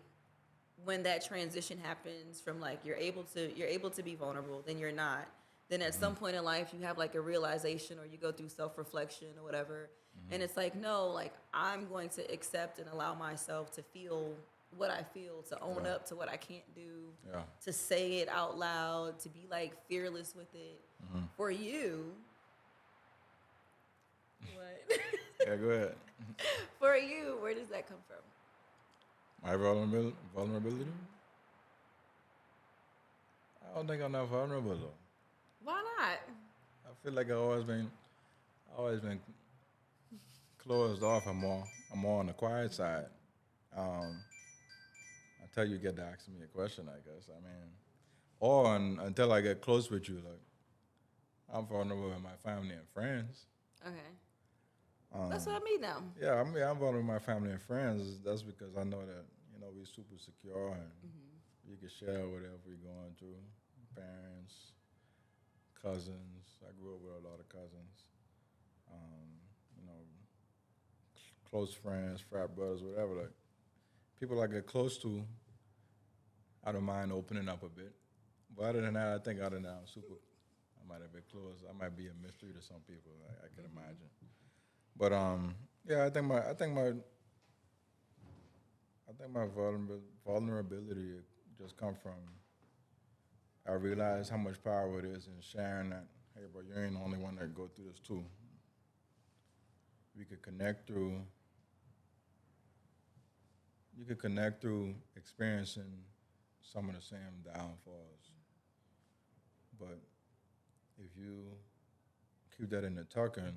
when that transition happens from, like, you're able to be vulnerable, then you're not. Then at some point in life you have, like, a realization, or you go through self-reflection or whatever, and it's like, no, like, I'm going to accept and allow myself to feel what I feel, to own up to what I can't do, to say it out loud, to be, like, fearless with it. For you, what? Yeah, go ahead. For you, where does that come from? My vulnerability? I don't think I'm that vulnerable though. Why not? I feel like I've always been closed off. I'm more on the quiet side. Until you get to ask me a question, I guess. I mean, until I get close with you, like, I'm vulnerable with my family and friends. Okay. That's what I mean now. Yeah, I'm vulnerable with my family and friends. That's because I know that, we're super secure and we can share whatever we're going through. Parents, cousins. I grew up with a lot of cousins. Close friends, frat brothers, whatever. Like, people I get close to, I don't mind opening up a bit. But other than that, I think other than that, I might have been close. I might be a mystery to some people, I can imagine. But yeah, I think my vulnerability just come from, I realize how much power it is in sharing that, hey, bro, you ain't the only one that go through this too. You could connect through experiencing some of the same downfalls. But if you keep that in the tuck and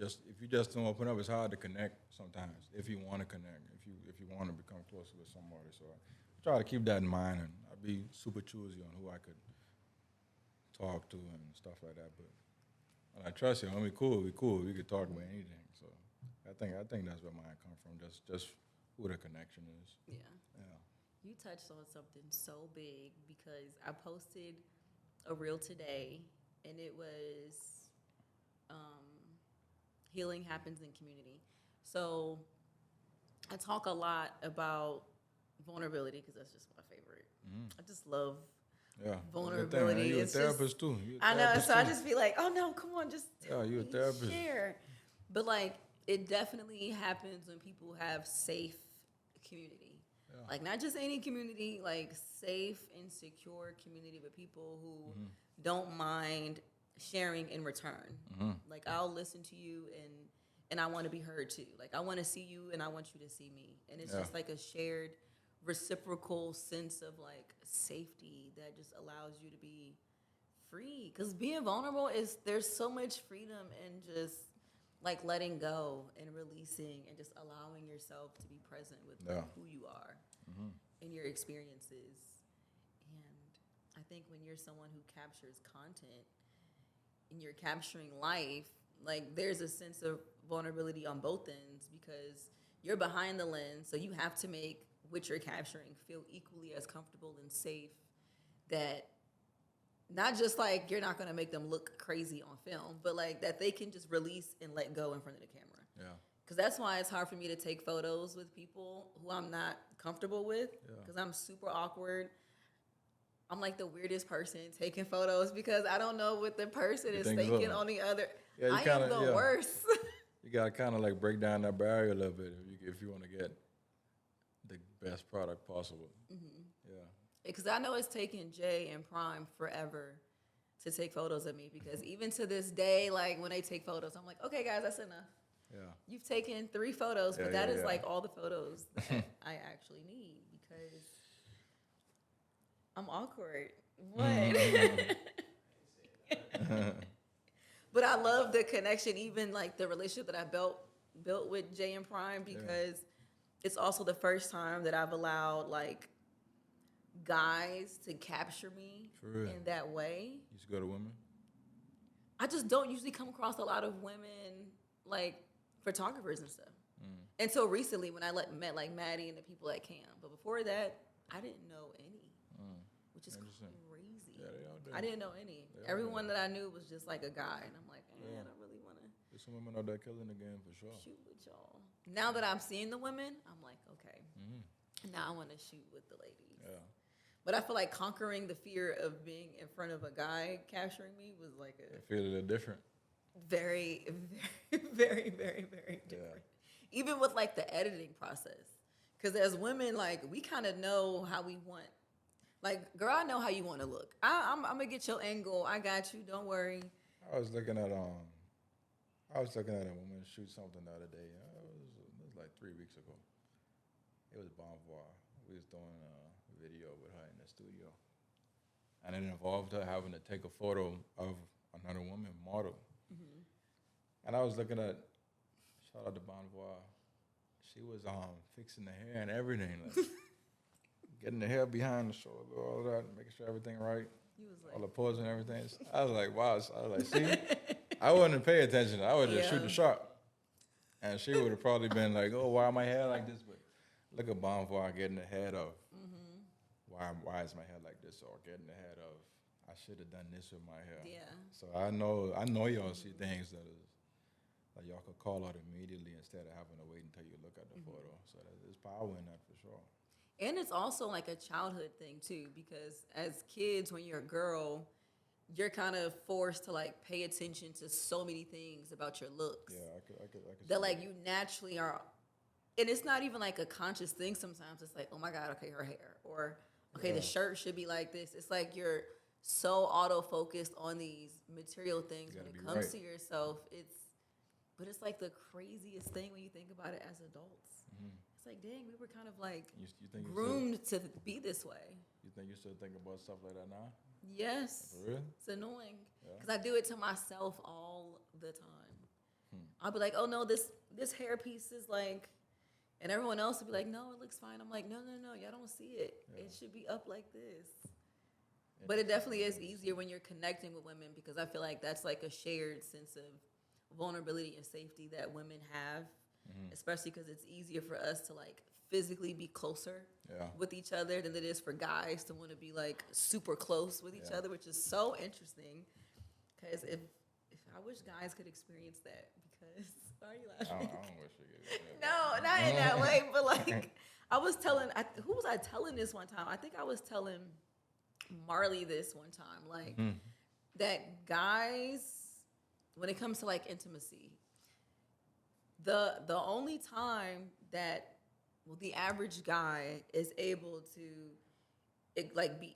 if you just don't open up, it's hard to connect sometimes. If you want to connect, if you want to become closer with somebody, so I try to keep that in mind, and I'd be super choosy on who I could talk to and stuff like that. But and I trust you. I mean, we cool. We could talk about anything. So I think that's where mine come from. Just who the connection is. Yeah. Yeah. You touched on something so big, because I posted a reel today, and it was healing happens in community. So I talk a lot about vulnerability because that's just my favorite. I just love Yeah. vulnerability. You're a It's just, therapist too. You're a I know, therapist so I too. just be like, oh no, come on, just tell Yeah, you're a me, therapist. share. But like, it definitely happens when people have safe community. Yeah. Like not just any community, like safe and secure community with people who don't mind sharing in return. Like I'll listen to you and I want to be heard too. Like I want to see you and I want you to see me. And it's Yeah. just like a shared reciprocal sense of like safety that just allows you to be free. Because being vulnerable is there's so much freedom in just like letting go and releasing and just allowing yourself to be present with like, who you are and your experiences. And I think when you're someone who captures content and you're capturing life, like there's a sense of vulnerability on both ends because you're behind the lens, so you have to make what you're capturing feel equally as comfortable and safe. That not just like you're not going to make them look crazy on film, but like that they can just release and let go in front of the camera. Yeah. Because that's why it's hard for me to take photos with people who I'm not comfortable with because I'm super awkward. I'm like the weirdest person taking photos because I don't know what the person is thinking on the other. Yeah, I am the worst. You gotta kind of like break down that barrier a little bit if you want to get the best product possible. Yeah. Because I know it's taken Jay and Prime forever to take photos of me because even to this day, like when they take photos, I'm like, okay, guys, that's enough. Yeah. You've taken 3 photos, but that is yeah. like all the photos that I actually need because I'm awkward. What? But I love the connection, even like the relationship that I built with Jay and Prime because it's also the first time that I've allowed like guys to capture me in that way. You used to go to women? I just don't usually come across a lot of women like photographers and stuff. Until recently when I met like Maddie and the people at Cam. But before that, I didn't know any, which is crazy. Yeah, they all do. I didn't know any. Everyone that I knew was just like a guy. And I'm like, I don't really want to There's some women out there killing the game for sure. shoot with y'all. Now that I'm seeing the women, I'm like, okay. Now I want to shoot with the ladies. Yeah. But I feel like conquering the fear of being in front of a guy capturing me was like I feel a little different. very, very, very, very, very different. Even with like the editing process. Because as women, like we kind of know how we want. Like, girl, I know how you want to look. I'm going to get your angle. I got you. Don't worry. I was looking at a woman shoot something the other day. It was like 3 weeks ago. It was Bonvoir. We was doing a video with her in the studio. And it involved her having to take a photo of another woman model. And I was looking at, shout out to Bonvoir, she was fixing the hair and everything. Like, getting the hair behind the shoulder, all that, making sure everything right. You was like, all the pose and everything. I was like, wow. I was like, see, I wouldn't pay attention. I would just shoot the shot. And she would have probably been like, oh, why my hair like this? But look at Bonvoir getting ahead of, why is my hair like this? Or getting ahead of, I should have done this with my hair. Yeah. So I know y'all see things that y'all could call out immediately instead of having to wait until you look at the photo. So there's power in that for sure. And it's also like a childhood thing too, because as kids, when you're a girl, you're kind of forced to like pay attention to so many things about your looks. Yeah, I could that like you naturally are, and it's not even like a conscious thing. Sometimes it's like, oh my God, okay, her hair, or okay, the shirt should be like this. It's like you're so auto focused on these material things when it comes to yourself. But it's like the craziest thing when you think about it as adults. It's like, dang, we were kind of like groomed to be this way. You think you still think about stuff like that now? Yes. For real? It's annoying. Because I do it to myself all the time. I'll be like, oh no, this hair piece is like, and everyone else will be like, no, it looks fine. I'm like, no, y'all don't see it. It should be up like this. But it definitely is easier when you're connecting with women because I feel like that's like a shared sense of vulnerability and safety that women have, especially because it's easier for us to like physically be closer with each other than it is for guys to want to be like super close with each other, which is so interesting. Because if I wish guys could experience that Because why are you I laughing? don't wish it could. No, not in that way, but like I was telling, who was I telling this one time? I think I was telling Marley this one time, like that guys, when it comes to like intimacy, the only time that the average guy is able to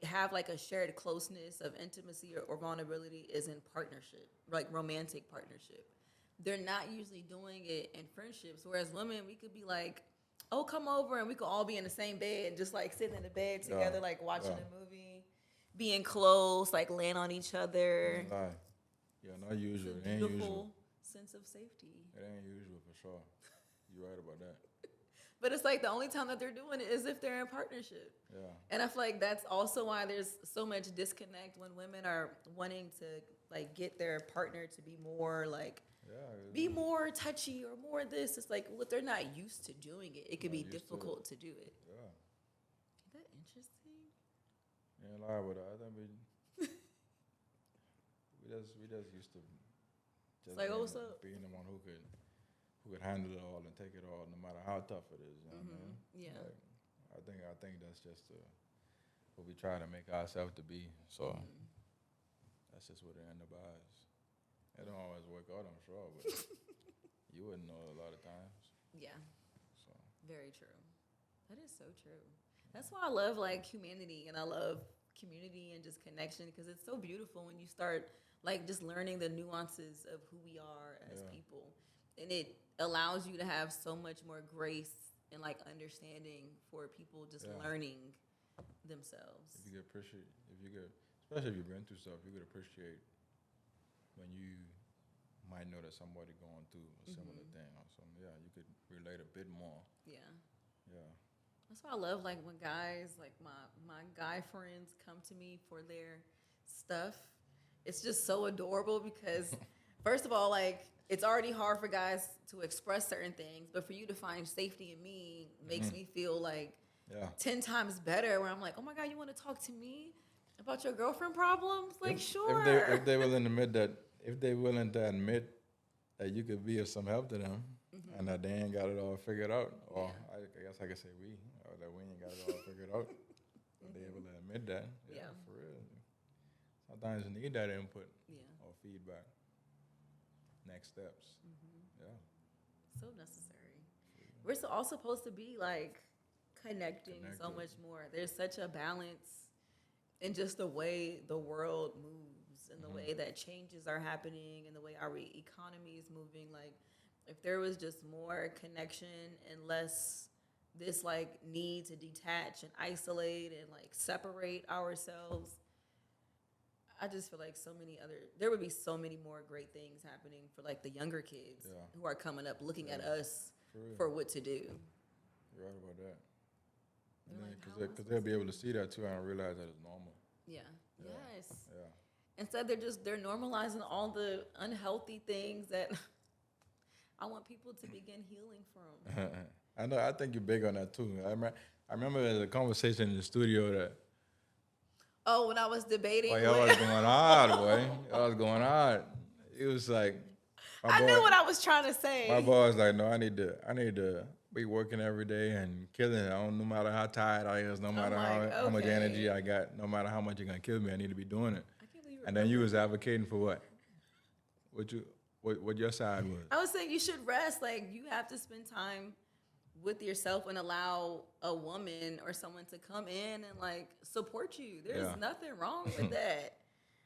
have like a shared closeness of intimacy or vulnerability is in partnership, like romantic partnership. They're not usually doing it in friendships. Whereas women, we could be like, "Oh, come over," and we could all be in the same bed, just like sitting in the bed together, like watching a movie, being close, like laying on each other. Lie. Yeah, not usual. It's It a ain't usual. beautiful sense of safety. It ain't usual for sure. You're right about that. But it's like the only time that they're doing it is if they're in partnership. Yeah. And I feel like that's also why there's so much disconnect when women are wanting to like get their partner to be more like be more touchy or more this. It's like, well, if they're not used to doing it, it could be difficult to do it. Yeah. Is that interesting? You ain't lie with that. I think we just used to just Like, oh, what's up? being the one who could handle it all and take it all, no matter how tough it is. You know what I mean? Yeah. Like, I think that's just what we try to make ourselves to be. So that's just what it end up as. It don't always work out, I'm sure, but you wouldn't know a lot of times. Yeah. So Very true. That is so true. That's why I love like humanity and I love community and just connection because it's so beautiful when you start like just learning the nuances of who we are as people. And it allows you to have so much more grace and like understanding for people just learning themselves. if you could appreciate, especially if you've been through stuff, you could appreciate when you might know that somebody going through a similar thing or something. Yeah, you could relate a bit more. Yeah. Yeah. That's why I love like when guys, like my guy friends come to me for their stuff. It's just so adorable because first of all, like it's already hard for guys to express certain things, but for you to find safety in me makes me feel like 10 times better where I'm like, oh my God, you want to talk to me about your girlfriend problems? Like, sure. If they're willing to admit that, you could be of some help to them, and that they ain't got it all figured out, or I guess I could say that we ain't got it all figured out. But they able to admit that, for real. Sometimes you need that input or feedback. Next steps. Yeah. So necessary. We're all supposed to be like connecting so much more. There's such a balance in just the way the world moves and the way that changes are happening and the way our economy is moving. Like if there was just more connection and less this like need to detach and isolate and like separate ourselves, I just feel like there would be so many more great things happening for like the younger kids who are coming up looking at us for what to do. You're right about that. Like, Because they'll be able to see that too and realize that it's normal. Yeah. Yes. Yeah. Instead, they're normalizing all the unhealthy things that I want people to begin healing from. I know. I think you're big on that too. I remember there's a conversation in the studio that. Oh, when I was debating. Oh, y'all was going hard, boy. Y'all was going hard. It was like. I knew what I was trying to say. My boy was like, no, I need to be working every day and killing it. No matter how tired I is, no matter how much energy I got, no matter how much you're gonna kill me, I need to be doing it. I can't believe you and then you was advocating for what? What your side was? I was saying you should rest. Like you have to spend time with yourself and allow a woman or someone to come in and like support you. There's nothing wrong with that.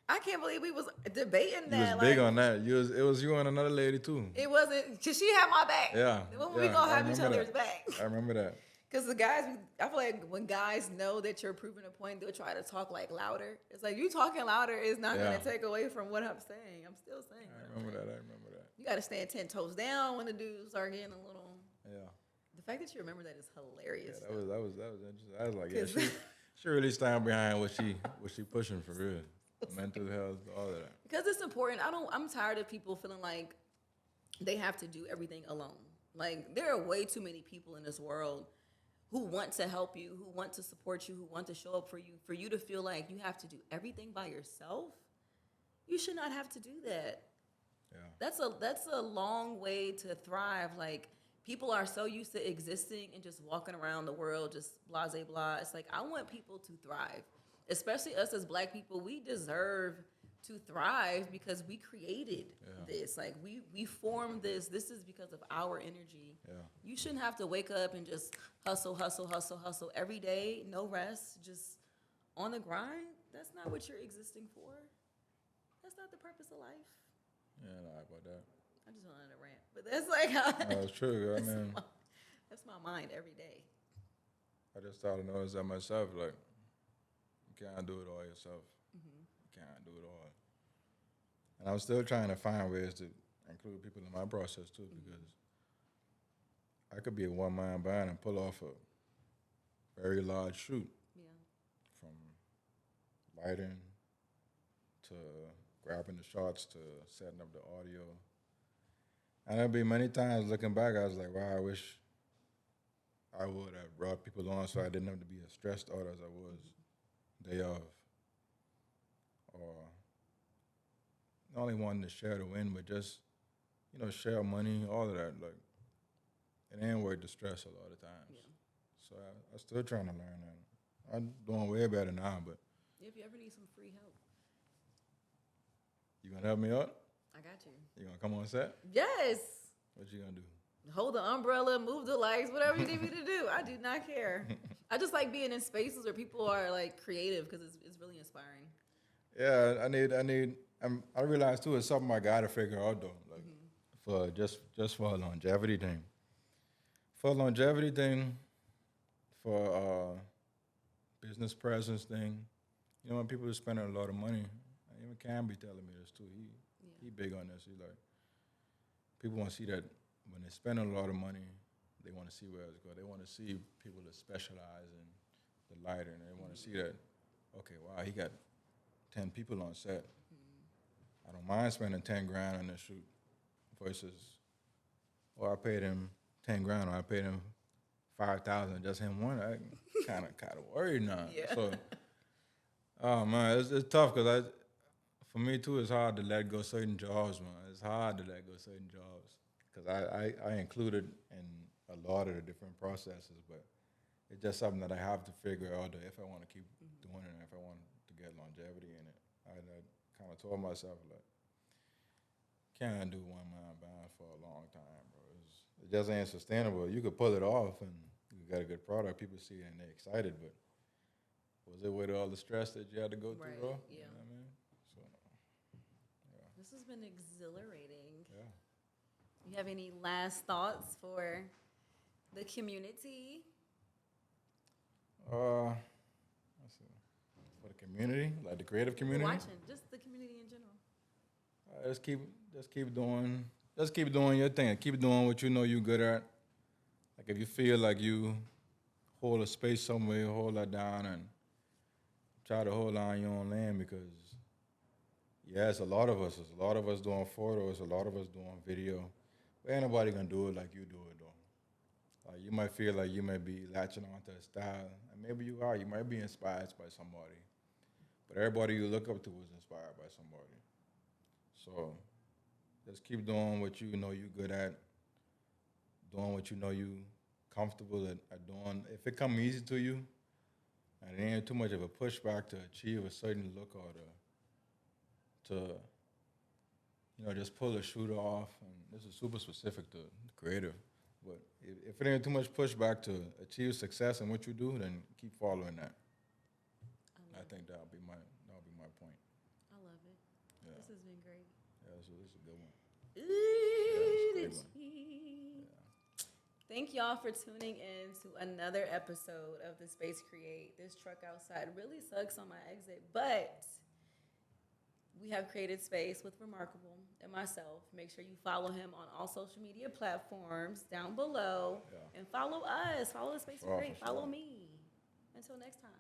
I can't believe we was debating that. You was big on that. It was you and another lady too. It wasn't because she had my back. Yeah. We gonna have each other's back. I remember that. Because the guys, I feel like when guys know that you're proving a point, they'll try to talk like louder. It's like you talking louder is not gonna take away from what I'm saying. I'm still saying. I remember that. You gotta stand 10 toes down when the dudes are getting a little. Yeah. The fact that you remember that is hilarious. Yeah, that was interesting. I was like, she really stand behind what she pushing for real. Mental health, all of that. Because it's important. I'm tired of people feeling like they have to do everything alone. Like there are way too many people in this world who want to help you, who want to support you, who want to show up for you. For you to feel like you have to do everything by yourself, you should not have to do that. Yeah. That's a long way to thrive. Like people are so used to existing and just walking around the world, just blah blah blah. It's like I want people to thrive, especially us as Black people. We deserve to thrive because we created this. Like we formed this. This is because of our energy. Yeah. You shouldn't have to wake up and just hustle, hustle, hustle, hustle every day, no rest, just on the grind. That's not what you're existing for. That's not the purpose of life. Yeah, I lie about that. I just went on a rant, but that's like how No, it's true. I mean, that's my mind every day. I just started to notice that myself. Like, you can't do it all yourself. You can't do it all. And I'm still trying to find ways to include people in my process too, because I could be a one-man band and pull off a very large shoot, Yeah. from lighting to grabbing the shots to setting up the audio. And there'll be many times looking back, I was like, wow, I wish I would have brought people on so I didn't have to be as stressed out as I was day of. Or not only wanting to share the win, but just, share money, all of that. Like, it ain't worth the stress a lot of times. Yeah. So I'm still trying to learn that. I'm doing way better now, but If you ever need some free help, you gonna help me out? I got you. You gonna come on set? Yes. What you gonna do? Hold the umbrella, move the lights, whatever you need me to do. I do not care. I just like being in spaces where people are like creative because it's really inspiring. Yeah, I realize too, it's something I gotta figure out though. Like, for just for a longevity thing. For a longevity thing, for business presence thing, when people are spending a lot of money, even Cam be telling me this too. He big on this. He like, people want to see that when they spend a lot of money, they want to see where it's going. They want to see people that specialize in the lighting. They want to see that, okay, wow, he got 10 people on set. I don't mind spending 10 grand on this shoot versus, I paid him 10 grand, or I paid him 5,000, just him one. I kind of worried now. Yeah. So, oh man, it's tough because for me too, it's hard to let go certain jobs, man. It's hard to let go certain jobs because I included in a lot of the different processes, but it's just something that I have to figure out that if I want to keep doing it, and if I want to get longevity in it. I kind of told myself, like, can't do one-man band for a long time, bro. It just ain't sustainable. You could pull it off and you got a good product, people see it and they're excited, but was it worth all the stress that you had to go through, Right, bro? yeah. You know what I mean? So, yeah. This has been exhilarating. Yeah. You have any last thoughts for the community? Let's see. For the community, like the creative People community. watching, just the community in general. Just keep doing your thing. Keep doing what you know you're good at. Like if you feel like you hold a space somewhere, hold that down and try to hold on your own land, because it's a lot of us. There's a lot of us doing photos, a lot of us doing video. But ain't nobody gonna do it like you do it though. Like you might feel like you might be latching onto a style, and maybe you are. You might be inspired by somebody. But everybody you look up to was inspired by somebody. So just keep doing what you know you're good at, doing what you know you comfortable at doing. If it come easy to you, and it ain't too much of a pushback to achieve a certain look or to just pull a shoot off, and this is super specific to creative. But if it ain't too much pushback to achieve success in what you do, then keep following that. I think that'll be my point. I love it. Yeah. This has been great. Yeah, this is a good one. Ooh, it's a great one. Thank y'all for tuning in to another episode of The Space Create. This truck outside really sucks on my exit, but we have created space with Remarkable and myself. Make sure you follow him on all social media platforms down below. Yeah. And follow us. Follow The Space For Create. sure. Follow me. Until next time.